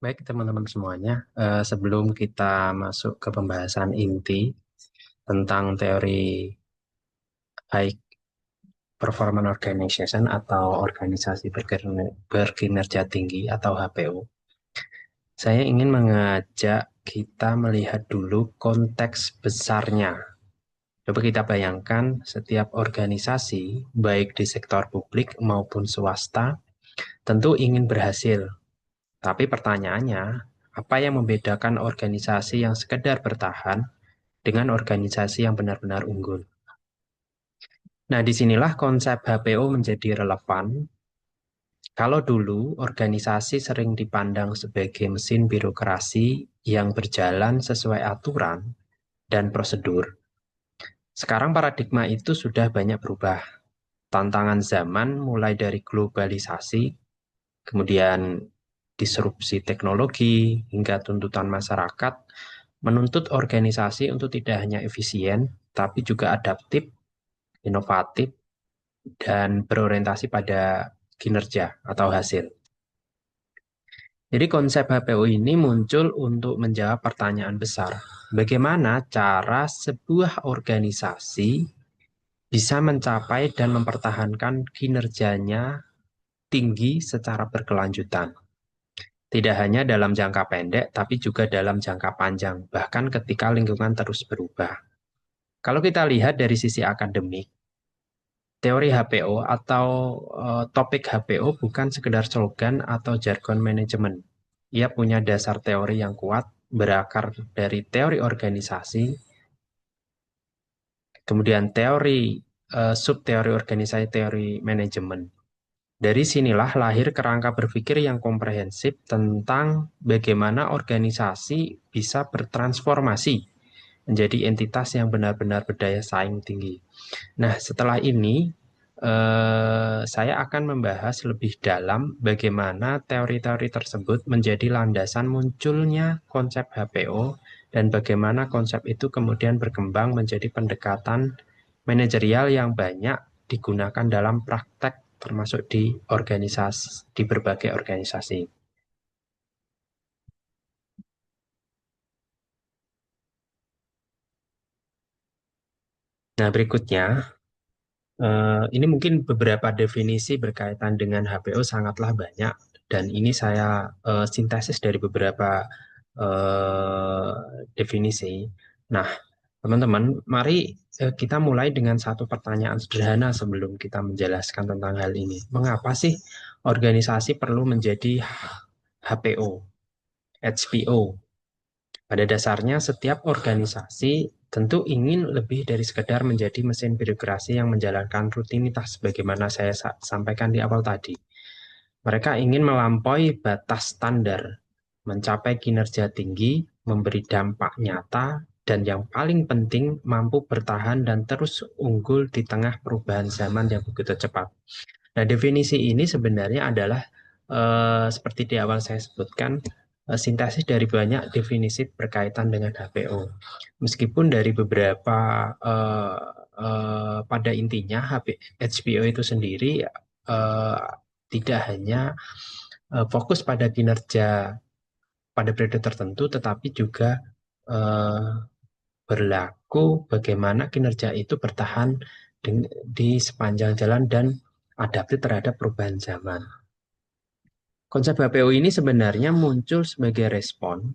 Baik, teman-teman semuanya, sebelum kita masuk ke pembahasan inti tentang teori High Performance Organization atau organisasi berkinerja tinggi atau HPO, saya ingin mengajak kita melihat dulu konteks besarnya. Coba kita bayangkan setiap organisasi, baik di sektor publik maupun swasta, tentu ingin berhasil. Tapi pertanyaannya, apa yang membedakan organisasi yang sekedar bertahan dengan organisasi yang benar-benar unggul? Nah, disinilah konsep HPO menjadi relevan. Kalau dulu organisasi sering dipandang sebagai mesin birokrasi yang berjalan sesuai aturan dan prosedur, sekarang paradigma itu sudah banyak berubah. Tantangan zaman mulai dari globalisasi, kemudian disrupsi teknologi, hingga tuntutan masyarakat menuntut organisasi untuk tidak hanya efisien, tapi juga adaptif, inovatif, dan berorientasi pada kinerja atau hasil. Jadi konsep HPO ini muncul untuk menjawab pertanyaan besar. Bagaimana cara sebuah organisasi bisa mencapai dan mempertahankan kinerjanya tinggi secara berkelanjutan? Tidak hanya dalam jangka pendek, tapi juga dalam jangka panjang, bahkan ketika lingkungan terus berubah. Kalau kita lihat dari sisi akademik, teori HPO atau topik HPO bukan sekedar slogan atau jargon manajemen. Ia punya dasar teori yang kuat, berakar dari teori organisasi, kemudian teori subteori organisasi, teori manajemen. Dari sinilah lahir kerangka berpikir yang komprehensif tentang bagaimana organisasi bisa bertransformasi menjadi entitas yang benar-benar berdaya saing tinggi. Nah, setelah ini saya akan membahas lebih dalam bagaimana teori-teori tersebut menjadi landasan munculnya konsep HPO dan bagaimana konsep itu kemudian berkembang menjadi pendekatan manajerial yang banyak digunakan dalam praktek termasuk di organisasi, di berbagai organisasi. Nah, berikutnya, ini mungkin beberapa definisi berkaitan dengan HPO sangatlah banyak, dan ini saya sintesis dari beberapa eh, definisi. Nah, teman-teman, mari kita mulai dengan satu pertanyaan sederhana sebelum kita menjelaskan tentang hal ini. Mengapa sih organisasi perlu menjadi HPO, HPO? Pada dasarnya, setiap organisasi tentu ingin lebih dari sekedar menjadi mesin birokrasi yang menjalankan rutinitas, sebagaimana saya sampaikan di awal tadi. Mereka ingin melampaui batas standar, mencapai kinerja tinggi, memberi dampak nyata, dan yang paling penting mampu bertahan dan terus unggul di tengah perubahan zaman yang begitu cepat. Nah, definisi ini sebenarnya adalah seperti di awal saya sebutkan, sintesis dari banyak definisi berkaitan dengan HPO. Meskipun dari beberapa pada intinya HPO itu sendiri eh, tidak hanya fokus pada kinerja pada periode tertentu, tetapi juga eh, berlaku bagaimana kinerja itu bertahan di sepanjang jalan dan adaptif terhadap perubahan zaman. Konsep HPO ini sebenarnya muncul sebagai respon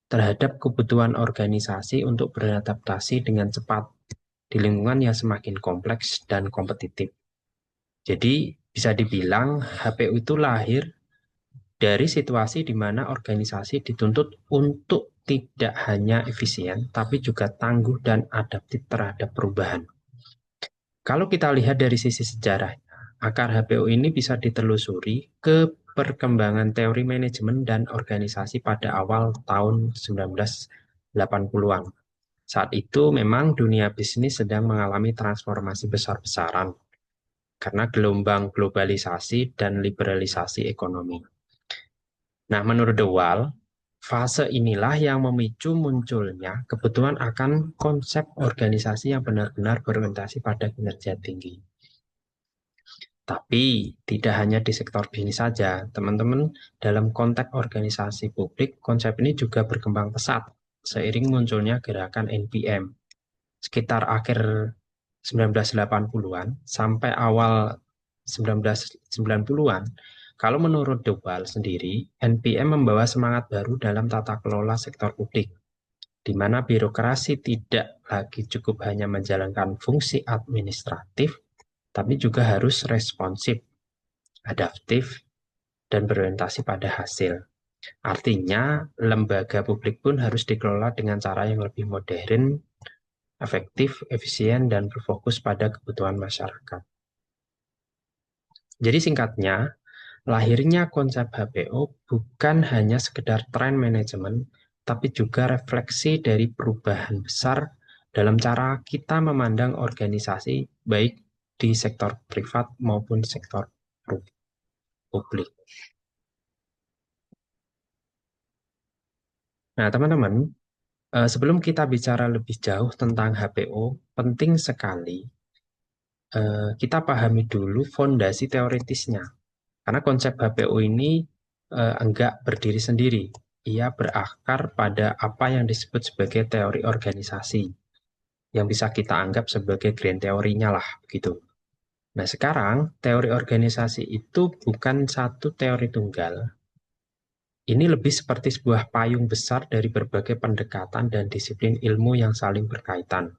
terhadap kebutuhan organisasi untuk beradaptasi dengan cepat di lingkungan yang semakin kompleks dan kompetitif. Jadi bisa dibilang HPO itu lahir dari situasi di mana organisasi dituntut untuk tidak hanya efisien, tapi juga tangguh dan adaptif terhadap perubahan. Kalau kita lihat dari sisi sejarah, akar HPO ini bisa ditelusuri ke perkembangan teori manajemen dan organisasi pada awal tahun 1980-an. Saat itu memang dunia bisnis sedang mengalami transformasi besar-besaran karena gelombang globalisasi dan liberalisasi ekonomi. Nah, menurut De Waal, fase inilah yang memicu munculnya kebutuhan akan konsep organisasi yang benar-benar berorientasi pada kinerja tinggi. Tapi tidak hanya di sektor bisnis saja, teman-teman, dalam konteks organisasi publik, konsep ini juga berkembang pesat seiring munculnya gerakan NPM. Sekitar akhir 1980-an sampai awal 1990-an, kalau menurut De Waal sendiri, NPM membawa semangat baru dalam tata kelola sektor publik, di mana birokrasi tidak lagi cukup hanya menjalankan fungsi administratif, tapi juga harus responsif, adaptif, dan berorientasi pada hasil. Artinya, lembaga publik pun harus dikelola dengan cara yang lebih modern, efektif, efisien, dan berfokus pada kebutuhan masyarakat. Jadi singkatnya, lahirnya konsep HPO bukan hanya sekedar tren manajemen, tapi juga refleksi dari perubahan besar dalam cara kita memandang organisasi, baik di sektor privat maupun sektor publik. Nah, teman-teman, sebelum kita bicara lebih jauh tentang HPO, penting sekali kita pahami dulu fondasi teoritisnya. Karena konsep HPO ini enggak berdiri sendiri. Ia berakar pada apa yang disebut sebagai teori organisasi, yang bisa kita anggap sebagai grand teorinya lah, begitu. Nah, sekarang teori organisasi itu bukan satu teori tunggal. Ini lebih seperti sebuah payung besar dari berbagai pendekatan dan disiplin ilmu yang saling berkaitan.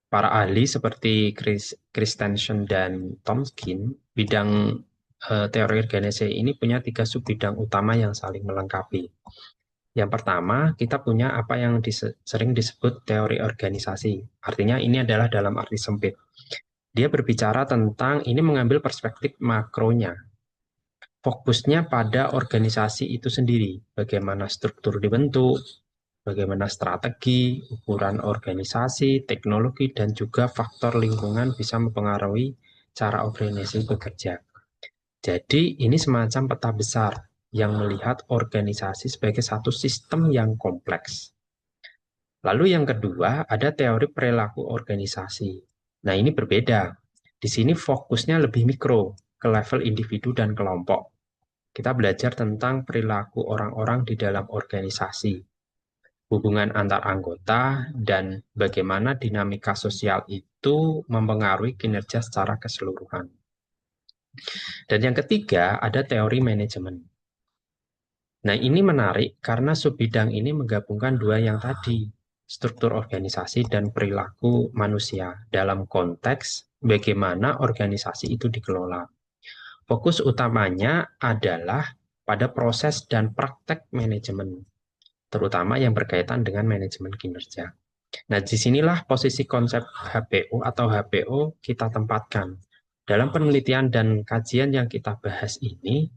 Para ahli seperti Christensen dan Tomkin, bidang teori organisasi ini punya 3 sub-bidang utama yang saling melengkapi. Yang pertama, kita punya apa yang sering disebut teori organisasi. Artinya ini adalah dalam arti sempit. Dia berbicara tentang, ini mengambil perspektif makronya. Fokusnya pada organisasi itu sendiri, bagaimana struktur dibentuk, bagaimana strategi, ukuran organisasi, teknologi, dan juga faktor lingkungan bisa mempengaruhi cara organisasi bekerja. Jadi ini semacam peta besar yang melihat organisasi sebagai satu sistem yang kompleks. Lalu yang kedua ada teori perilaku organisasi. Nah ini berbeda. Di sini fokusnya lebih mikro ke level individu dan kelompok. Kita belajar tentang perilaku orang-orang di dalam organisasi, hubungan antar anggota, dan bagaimana dinamika sosial itu mempengaruhi kinerja secara keseluruhan. Dan yang ketiga, ada teori manajemen. Nah, ini menarik karena subbidang ini menggabungkan dua yang tadi, struktur organisasi dan perilaku manusia dalam konteks bagaimana organisasi itu dikelola. Fokus utamanya adalah pada proses dan praktek manajemen, terutama yang berkaitan dengan manajemen kinerja. Nah, disinilah posisi konsep HPO atau HPO kita tempatkan. Dalam penelitian dan kajian yang kita bahas ini,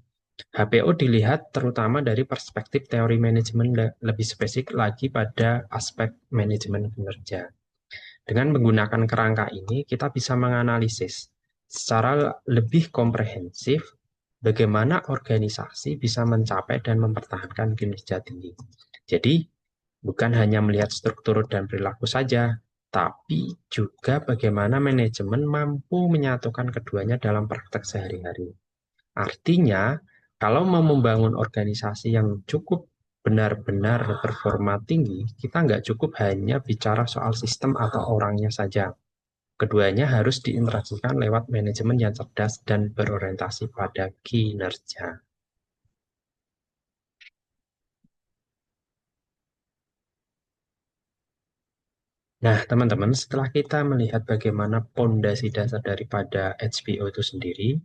HPO dilihat terutama dari perspektif teori manajemen, lebih spesifik lagi pada aspek manajemen kinerja. Dengan menggunakan kerangka ini, kita bisa menganalisis secara lebih komprehensif bagaimana organisasi bisa mencapai dan mempertahankan kinerja tinggi. Jadi, bukan hanya melihat struktur dan perilaku saja, tapi juga bagaimana manajemen mampu menyatukan keduanya dalam praktek sehari-hari. Artinya, kalau mau membangun organisasi yang cukup benar-benar performa tinggi, kita nggak cukup hanya bicara soal sistem atau orangnya saja. Keduanya harus diinteraksikan lewat manajemen yang cerdas dan berorientasi pada kinerja. Nah, teman-teman, setelah kita melihat bagaimana pondasi dasar daripada HPO itu sendiri,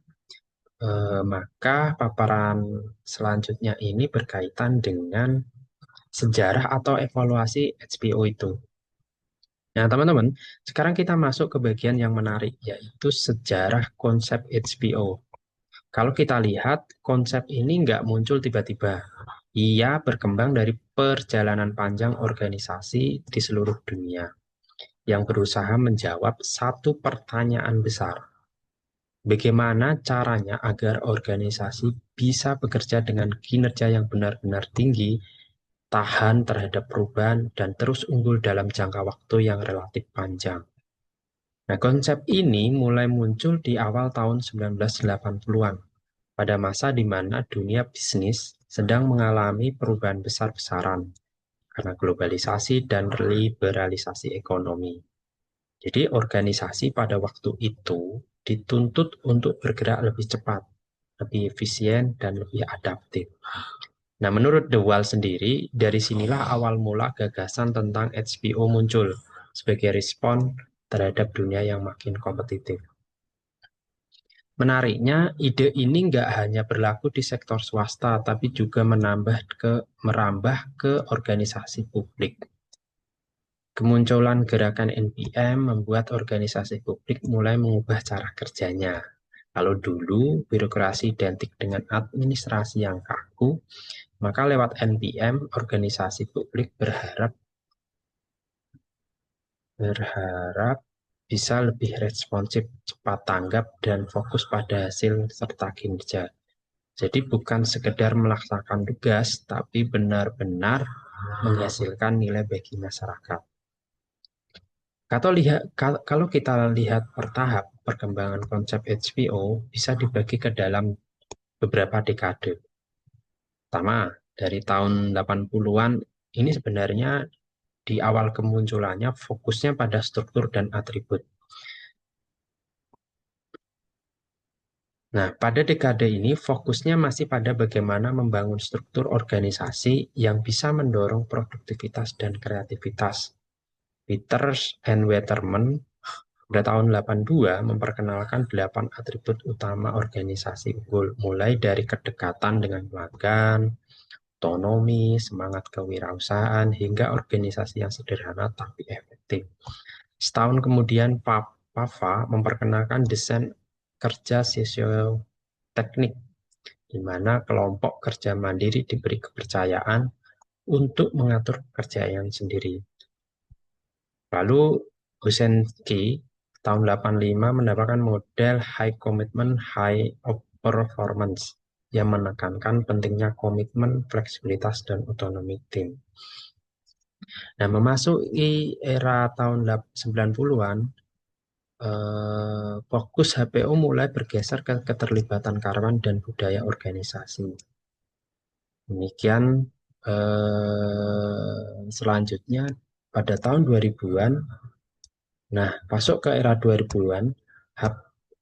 maka paparan selanjutnya ini berkaitan dengan sejarah atau evaluasi HPO itu. Nah, teman-teman, sekarang kita masuk ke bagian yang menarik, yaitu sejarah konsep HPO. Kalau kita lihat, konsep ini nggak muncul tiba-tiba. Ia berkembang dari perjalanan panjang organisasi di seluruh dunia yang berusaha menjawab satu pertanyaan besar. Bagaimana caranya agar organisasi bisa bekerja dengan kinerja yang benar-benar tinggi, tahan terhadap perubahan, dan terus unggul dalam jangka waktu yang relatif panjang. Nah, konsep ini mulai muncul di awal tahun 1980-an, pada masa di mana dunia bisnis sedang mengalami perubahan besar-besaran karena globalisasi dan liberalisasi ekonomi. Jadi organisasi pada waktu itu dituntut untuk bergerak lebih cepat, lebih efisien, dan lebih adaptif. Nah, menurut The Wall sendiri, dari sinilah awal mula gagasan tentang HPO muncul sebagai respon terhadap dunia yang makin kompetitif. Menariknya, ide ini nggak hanya berlaku di sektor swasta, tapi juga merambah ke organisasi publik. Kemunculan gerakan NPM membuat organisasi publik mulai mengubah cara kerjanya. Kalau dulu birokrasi identik dengan administrasi yang kaku, maka lewat NPM organisasi publik berharap bisa lebih responsif, cepat tanggap, dan fokus pada hasil serta kinerja. Jadi bukan sekedar melaksanakan tugas, tapi benar-benar menghasilkan nilai bagi masyarakat. Kalau kita lihat bertahap, perkembangan konsep HPO bisa dibagi ke dalam beberapa dekade. Pertama, dari tahun 80-an, ini sebenarnya di awal kemunculannya fokusnya pada struktur dan atribut. Nah, pada dekade ini fokusnya masih pada bagaimana membangun struktur organisasi yang bisa mendorong produktivitas dan kreativitas. Peters and Waterman pada tahun 82 memperkenalkan 8 atribut utama organisasi unggul, mulai dari kedekatan dengan pelanggan, otonomi, semangat kewirausahaan, hingga organisasi yang sederhana tapi efektif. Setahun kemudian, Pava memperkenalkan desain kerja sosioteknik, di mana kelompok kerja mandiri diberi kepercayaan untuk mengatur pekerjaan sendiri. Lalu Husenki tahun 85 mendapatkan model high commitment, high performance yang menekankan pentingnya komitmen, fleksibilitas, dan otonomi tim. Nah, memasuki era tahun 90-an, fokus HPO mulai bergeser ke keterlibatan karyawan dan budaya organisasi. Demikian selanjutnya pada tahun 2000-an, nah masuk ke era 2000-an,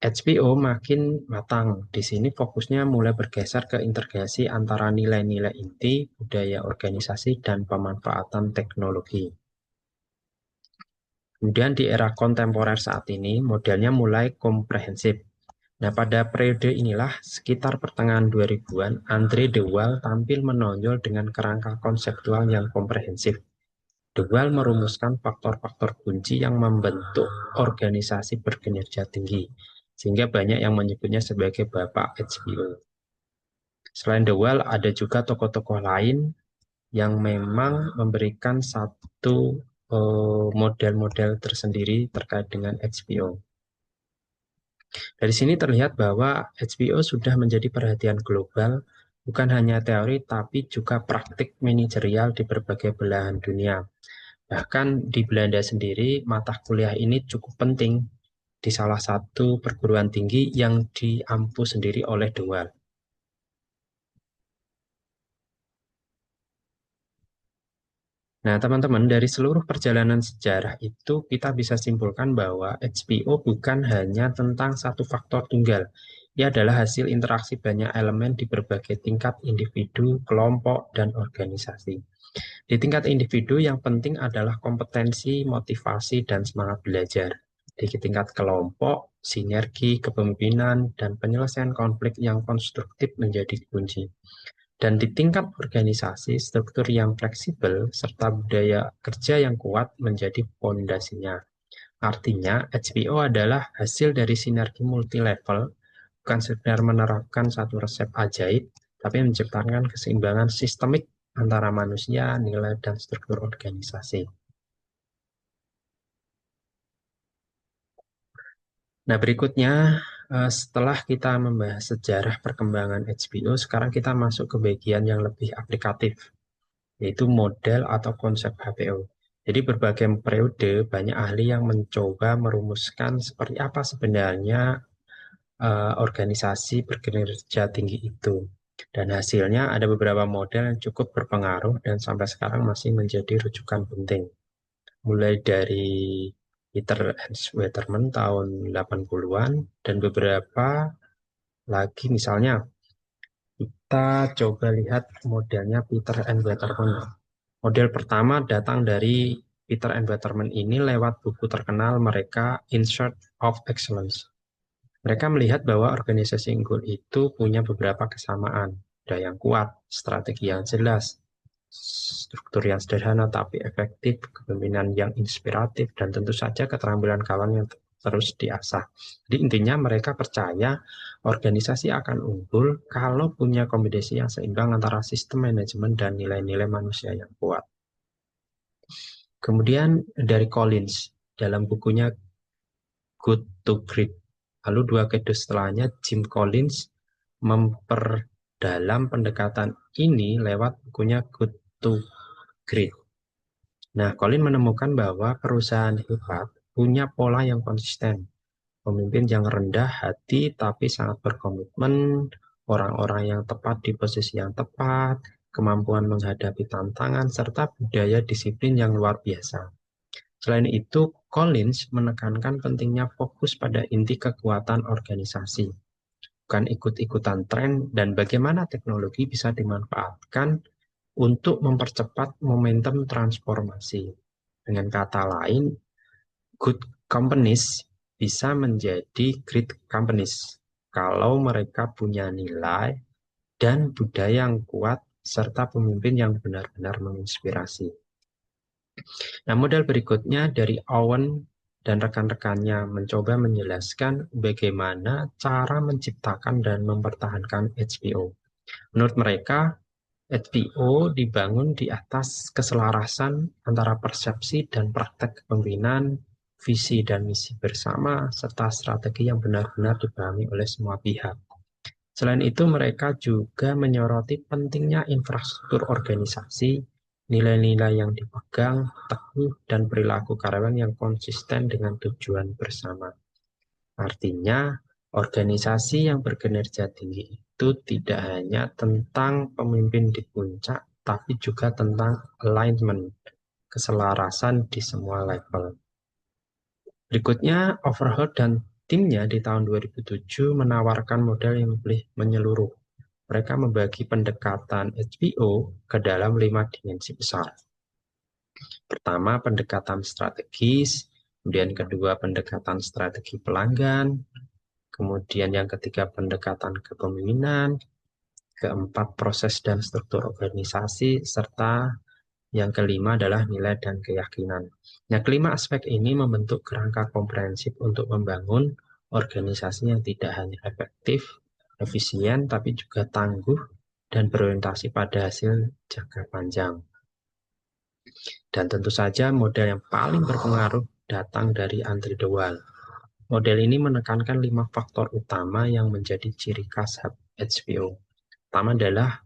HPO makin matang. Di sini fokusnya mulai bergeser ke integrasi antara nilai-nilai inti, budaya organisasi, dan pemanfaatan teknologi. Kemudian di era kontemporer saat ini, modelnya mulai komprehensif. Nah, pada periode inilah, sekitar pertengahan 2000-an, Andre De Waal tampil menonjol dengan kerangka konseptual yang komprehensif. De Waal merumuskan faktor-faktor kunci yang membentuk organisasi berkinerja tinggi, sehingga banyak yang menyebutnya sebagai Bapak HPO. Selain De Waal, ada juga tokoh-tokoh lain yang memang memberikan satu model-model tersendiri terkait dengan HPO. Dari sini terlihat bahwa HPO sudah menjadi perhatian global, bukan hanya teori tapi juga praktik manajerial di berbagai belahan dunia. Bahkan di Belanda sendiri, mata kuliah ini cukup penting di salah satu perguruan tinggi yang diampu sendiri oleh De Waal. Nah, teman-teman, dari seluruh perjalanan sejarah itu kita bisa simpulkan bahwa HPO bukan hanya tentang satu faktor tunggal. Ia adalah hasil interaksi banyak elemen di berbagai tingkat individu, kelompok, dan organisasi. Di tingkat individu yang penting adalah kompetensi, motivasi, dan semangat belajar. Di tingkat kelompok, sinergi, kepemimpinan, dan penyelesaian konflik yang konstruktif menjadi kunci. Dan di tingkat organisasi, struktur yang fleksibel serta budaya kerja yang kuat menjadi fondasinya. Artinya, HPO adalah hasil dari sinergi multilevel, bukan sekedar menerapkan satu resep ajaib, tapi menciptakan keseimbangan sistemik antara manusia, nilai, dan struktur organisasi. Nah, berikutnya, setelah kita membahas sejarah perkembangan HPO, sekarang kita masuk ke bagian yang lebih aplikatif, yaitu model atau konsep HPO. Jadi berbagai periode banyak ahli yang mencoba merumuskan seperti apa sebenarnya organisasi berkinerja tinggi itu. Dan hasilnya ada beberapa model yang cukup berpengaruh dan sampai sekarang masih menjadi rujukan penting. Mulai dari Peter and Waterman tahun 80-an dan beberapa lagi, misalnya kita coba lihat modelnya Peter and Waterman. Model pertama datang dari Peter and Waterman ini lewat buku terkenal mereka In Search of Excellence. Mereka melihat bahwa organisasi unggul itu punya beberapa kesamaan. Ada yang kuat, strategi yang jelas, struktur yang sederhana tapi efektif, kepemimpinan yang inspiratif, dan tentu saja keterampilan kawan yang terus diasah. Jadi intinya mereka percaya organisasi akan unggul kalau punya kombinasi yang seimbang antara sistem manajemen dan nilai-nilai manusia yang kuat. Kemudian dari Collins, dalam bukunya Good to Great. Lalu dua kedus setelahnya, Jim Collins memperdalam pendekatan ini lewat bukunya Good to Great. Nah, Collins menemukan bahwa perusahaan hebat punya pola yang konsisten. Pemimpin yang rendah hati tapi sangat berkomitmen, orang-orang yang tepat di posisi yang tepat, kemampuan menghadapi tantangan, serta budaya disiplin yang luar biasa. Selain itu, Collins menekankan pentingnya fokus pada inti kekuatan organisasi, bukan ikut-ikutan tren, dan bagaimana teknologi bisa dimanfaatkan untuk mempercepat momentum transformasi. Dengan kata lain, good companies bisa menjadi great companies kalau mereka punya nilai dan budaya yang kuat serta pemimpin yang benar-benar menginspirasi. Nah, model berikutnya dari Owen dan rekan-rekannya mencoba menjelaskan bagaimana cara menciptakan dan mempertahankan HPO. Menurut mereka, HPO dibangun di atas keselarasan antara persepsi dan praktek kepemimpinan, visi dan misi bersama, serta strategi yang benar-benar dipahami oleh semua pihak. Selain itu, mereka juga menyoroti pentingnya infrastruktur organisasi, nilai-nilai yang dipegang teguh, dan perilaku karyawan yang konsisten dengan tujuan bersama. Artinya, organisasi yang berkinerja tinggi itu tidak hanya tentang pemimpin di puncak, tapi juga tentang alignment, keselarasan di semua level. Berikutnya, Overholt dan timnya di tahun 2007 menawarkan model yang lebih menyeluruh. Mereka membagi pendekatan HPO ke dalam 5 dimensi besar. Pertama, pendekatan strategis, kemudian kedua, pendekatan strategi pelanggan, kemudian yang ketiga, pendekatan kepemimpinan, keempat, proses dan struktur organisasi, serta yang kelima adalah nilai dan keyakinan. Nah, kelima aspek ini membentuk kerangka komprehensif untuk membangun organisasi yang tidak hanya efektif, efisien, tapi juga tangguh dan berorientasi pada hasil jangka panjang. Dan tentu saja model yang paling berpengaruh datang dari Andrew de Waal. Model ini menekankan 5 faktor utama yang menjadi ciri khas HPO. Pertama adalah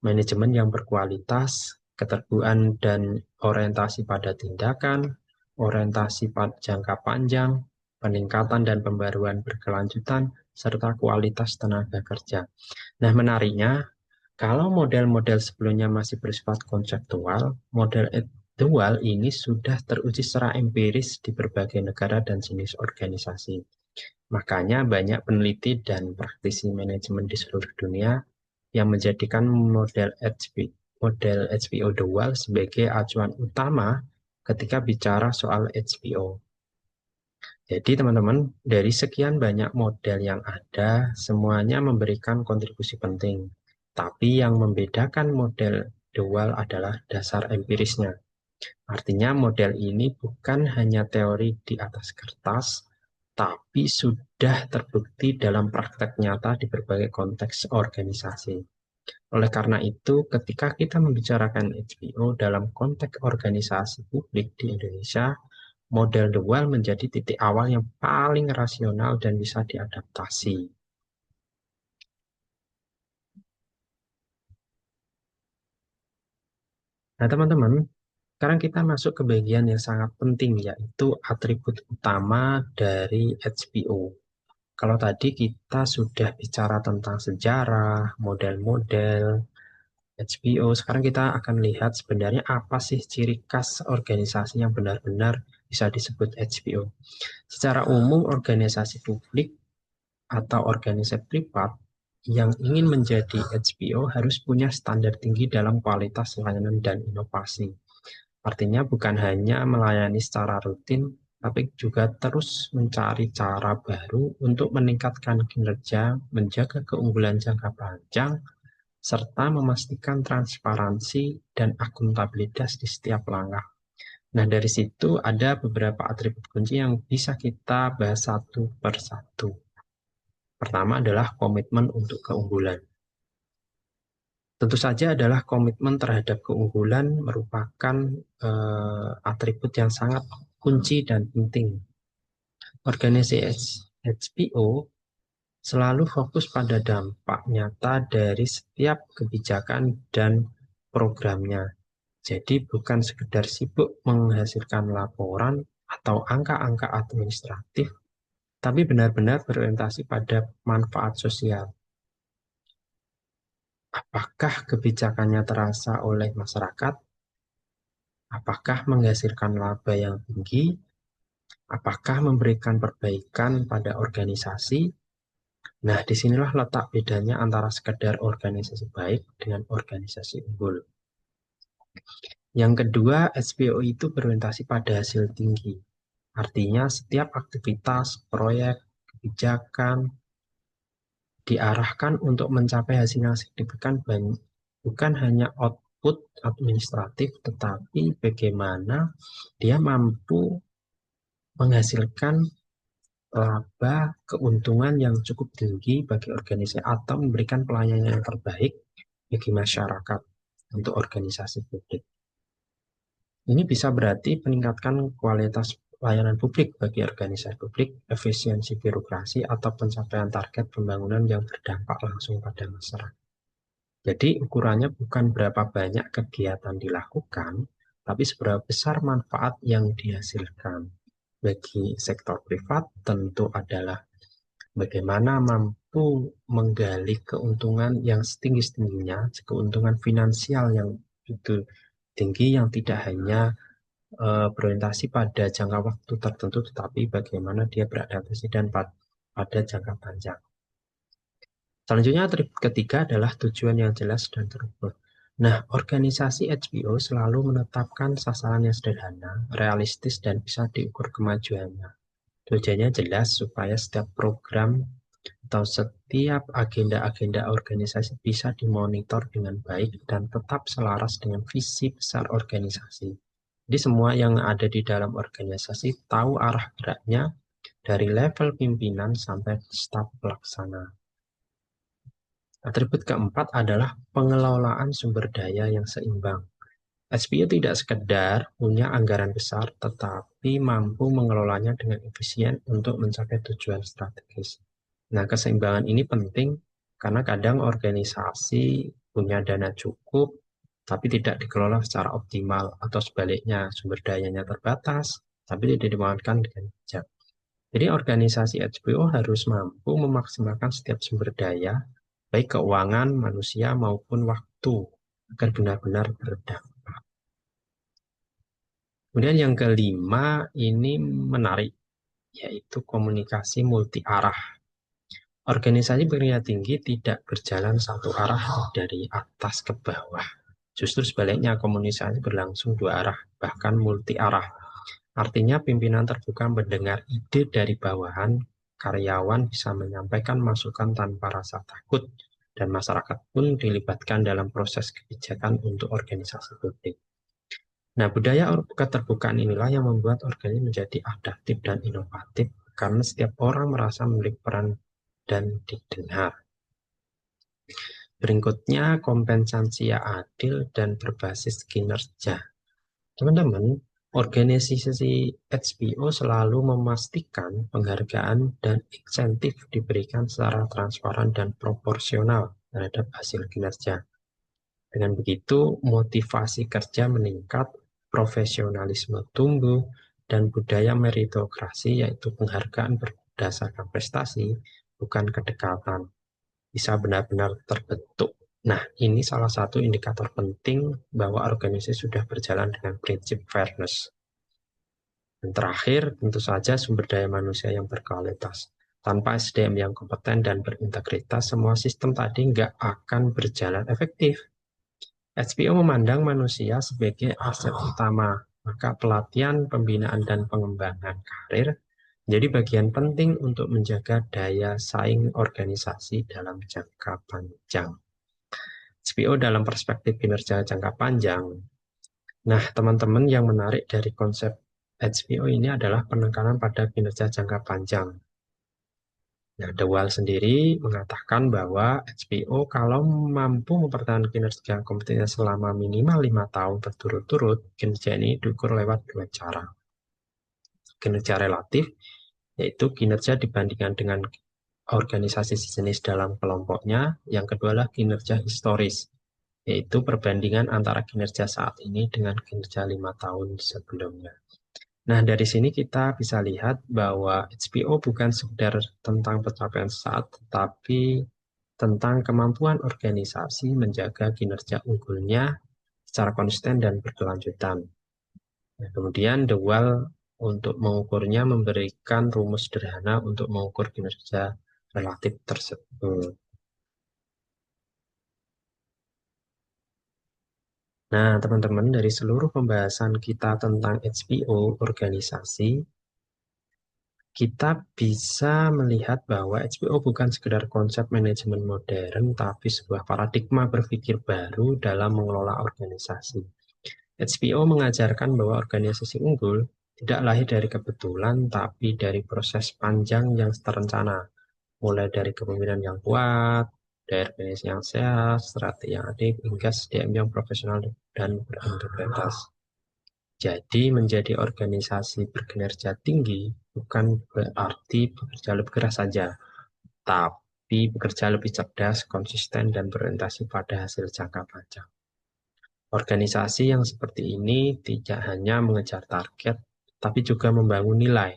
manajemen yang berkualitas, keterbukaan dan orientasi pada tindakan, orientasi pada jangka panjang, peningkatan dan pembaruan berkelanjutan, serta kualitas tenaga kerja. Nah, menariknya, kalau model-model sebelumnya masih bersifat konseptual, model dual ini sudah teruji secara empiris di berbagai negara dan jenis organisasi. Makanya banyak peneliti dan praktisi manajemen di seluruh dunia yang menjadikan model HPO dual sebagai acuan utama ketika bicara soal HPO. Jadi teman-teman, dari sekian banyak model yang ada, semuanya memberikan kontribusi penting. Tapi yang membedakan model dual adalah dasar empirisnya. Artinya model ini bukan hanya teori di atas kertas, tapi sudah terbukti dalam praktek nyata di berbagai konteks organisasi. Oleh karena itu, ketika kita membicarakan HPO dalam konteks organisasi publik di Indonesia, model dual menjadi titik awal yang paling rasional dan bisa diadaptasi. Nah, teman-teman, Sekarang kita masuk ke bagian yang sangat penting, yaitu atribut utama dari HPO. Kalau tadi kita sudah bicara tentang sejarah, model-model HPO, sekarang kita akan lihat sebenarnya apa sih ciri khas organisasi yang benar-benar bisa disebut HPO. Secara umum, organisasi publik atau organisasi privat yang ingin menjadi HPO harus punya standar tinggi dalam kualitas layanan dan inovasi. Artinya bukan hanya melayani secara rutin, tapi juga terus mencari cara baru untuk meningkatkan kinerja, menjaga keunggulan jangka panjang, serta memastikan transparansi dan akuntabilitas di setiap langkah. Nah, dari situ ada beberapa atribut kunci yang bisa kita bahas satu per satu. Pertama adalah komitmen untuk keunggulan. Tentu saja adalah komitmen terhadap keunggulan merupakan atribut yang sangat kunci dan penting. Organisasi HPO selalu fokus pada dampak nyata dari setiap kebijakan dan programnya. Jadi bukan sekedar sibuk menghasilkan laporan atau angka-angka administratif, tapi benar-benar berorientasi pada manfaat sosial. Apakah kebijakannya terasa oleh masyarakat? Apakah menghasilkan laba yang tinggi? Apakah memberikan perbaikan pada organisasi? Nah, disinilah letak bedanya antara sekedar organisasi baik dengan organisasi unggul. Yang kedua, SPO itu berorientasi pada hasil tinggi. Artinya setiap aktivitas, proyek, kebijakan diarahkan untuk mencapai hasil yang signifikan, bukan hanya output administratif, tetapi bagaimana dia mampu menghasilkan laba keuntungan yang cukup tinggi bagi organisasi atau memberikan pelayanan yang terbaik bagi masyarakat untuk organisasi publik. Ini bisa berarti meningkatkan kualitas layanan publik bagi organisasi publik, efisiensi birokrasi, atau pencapaian target pembangunan yang berdampak langsung pada masyarakat. Jadi ukurannya bukan berapa banyak kegiatan dilakukan, tapi seberapa besar manfaat yang dihasilkan. Bagi sektor privat tentu adalah bagaimana mampu menggali keuntungan yang setinggi-tingginya, keuntungan finansial yang itu tinggi yang tidak hanya berorientasi pada jangka waktu tertentu, tetapi bagaimana dia beradaptasi dan pada jangka panjang. Selanjutnya, atribut ketiga adalah tujuan yang jelas dan terukur. Nah, organisasi HPO selalu menetapkan sasaran yang sederhana, realistis, dan bisa diukur kemajuannya. Tujuannya jelas supaya setiap program atau setiap agenda-agenda organisasi bisa dimonitor dengan baik dan tetap selaras dengan visi besar organisasi. Jadi semua yang ada di dalam organisasi tahu arah geraknya dari level pimpinan sampai staf pelaksana. Atribut keempat adalah pengelolaan sumber daya yang seimbang. SPO tidak sekedar punya anggaran besar, tetapi mampu mengelolanya dengan efisien untuk mencapai tujuan strategis. Nah, keseimbangan ini penting karena kadang organisasi punya dana cukup, tapi tidak dikelola secara optimal, atau sebaliknya sumber dayanya terbatas, tapi tidak dimanfaatkan dengan bijak. Jadi organisasi HPO harus mampu memaksimalkan setiap sumber daya, baik keuangan, manusia, maupun waktu, agar benar-benar berdampak. Kemudian yang kelima, ini menarik, yaitu komunikasi multi arah. Organisasi berniat tinggi tidak berjalan satu arah dari atas ke bawah. Justru sebaliknya, komunikasi berlangsung dua arah, bahkan multi arah. Artinya pimpinan terbuka mendengar ide dari bawahan, karyawan bisa menyampaikan masukan tanpa rasa takut, dan masyarakat pun dilibatkan dalam proses kebijakan untuk organisasi publik. Nah, budaya keterbukaan inilah yang membuat organisasi menjadi adaptif dan inovatif, karena setiap orang merasa memiliki peran dan didengar. Berikutnya, kompensasi yang adil dan berbasis kinerja. Teman-teman, organisasi HPO selalu memastikan penghargaan dan insentif diberikan secara transparan dan proporsional terhadap hasil kinerja. Dengan begitu, motivasi kerja meningkat, profesionalisme tumbuh, dan budaya meritokrasi, yaitu penghargaan berdasarkan prestasi, bukan kedekatan, bisa benar-benar terbentuk. Nah, ini salah satu indikator penting bahwa organisasi sudah berjalan dengan prinsip fairness. Dan terakhir, tentu saja sumber daya manusia yang berkualitas. Tanpa SDM yang kompeten dan berintegritas, semua sistem tadi nggak akan berjalan efektif. HPO memandang manusia sebagai aset utama, maka pelatihan, pembinaan, dan pengembangan karir menjadi bagian penting untuk menjaga daya saing organisasi dalam jangka panjang. HPO dalam perspektif kinerja jangka panjang. Nah, teman-teman, yang menarik dari konsep HPO ini adalah penekanan pada kinerja jangka panjang. Nah, De Waal sendiri mengatakan bahwa HPO kalau mampu mempertahankan kinerja kompetensinya selama minimal 5 tahun berturut-turut, kinerja ini diukur lewat dua cara. Kinerja relatif, yaitu kinerja dibandingkan dengan organisasi sejenis dalam kelompoknya. Yang kedua adalah kinerja historis, yaitu perbandingan antara kinerja saat ini dengan kinerja 5 tahun sebelumnya. Nah, dari sini kita bisa lihat bahwa HPO bukan sekedar tentang pencapaian saat, tetapi tentang kemampuan organisasi menjaga kinerja unggulnya secara konsisten dan berkelanjutan. Nah, kemudian The Waal untuk mengukurnya memberikan rumus sederhana untuk mengukur kinerja relatif tersebut. Nah, teman-teman, dari seluruh pembahasan kita tentang HPO organisasi, kita bisa melihat bahwa HPO bukan sekedar konsep manajemen modern, tapi sebuah paradigma berpikir baru dalam mengelola organisasi. HPO mengajarkan bahwa organisasi unggul tidak lahir dari kebetulan, tapi dari proses panjang yang terencana, mulai dari kepemimpinan yang kuat, dari organisasi yang sehat, strategi yang adil, hingga SDM yang profesional dan berintegritas. Jadi menjadi organisasi berkinerja tinggi bukan berarti bekerja lebih keras saja, tapi bekerja lebih cerdas, konsisten, dan berorientasi pada hasil jangka panjang. Organisasi yang seperti ini tidak hanya mengejar target, tapi juga membangun nilai,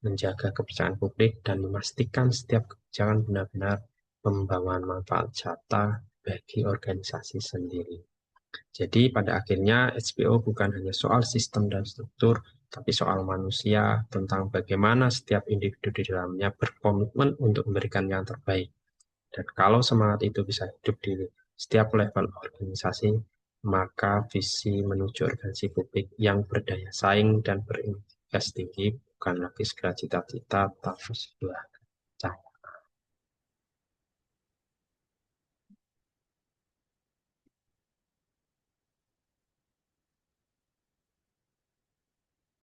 menjaga kepercayaan publik, dan memastikan setiap kebijakan benar-benar membawa manfaat nyata bagi organisasi sendiri. Jadi pada akhirnya HPO bukan hanya soal sistem dan struktur, tapi soal manusia, tentang bagaimana setiap individu di dalamnya berkomitmen untuk memberikan yang terbaik. Dan kalau semangat itu bisa hidup di setiap level organisasi, maka visi menuju organisasi publik yang berdaya saing dan berintegritas tinggi bukan lagi segala cita-cita, tapi sebuah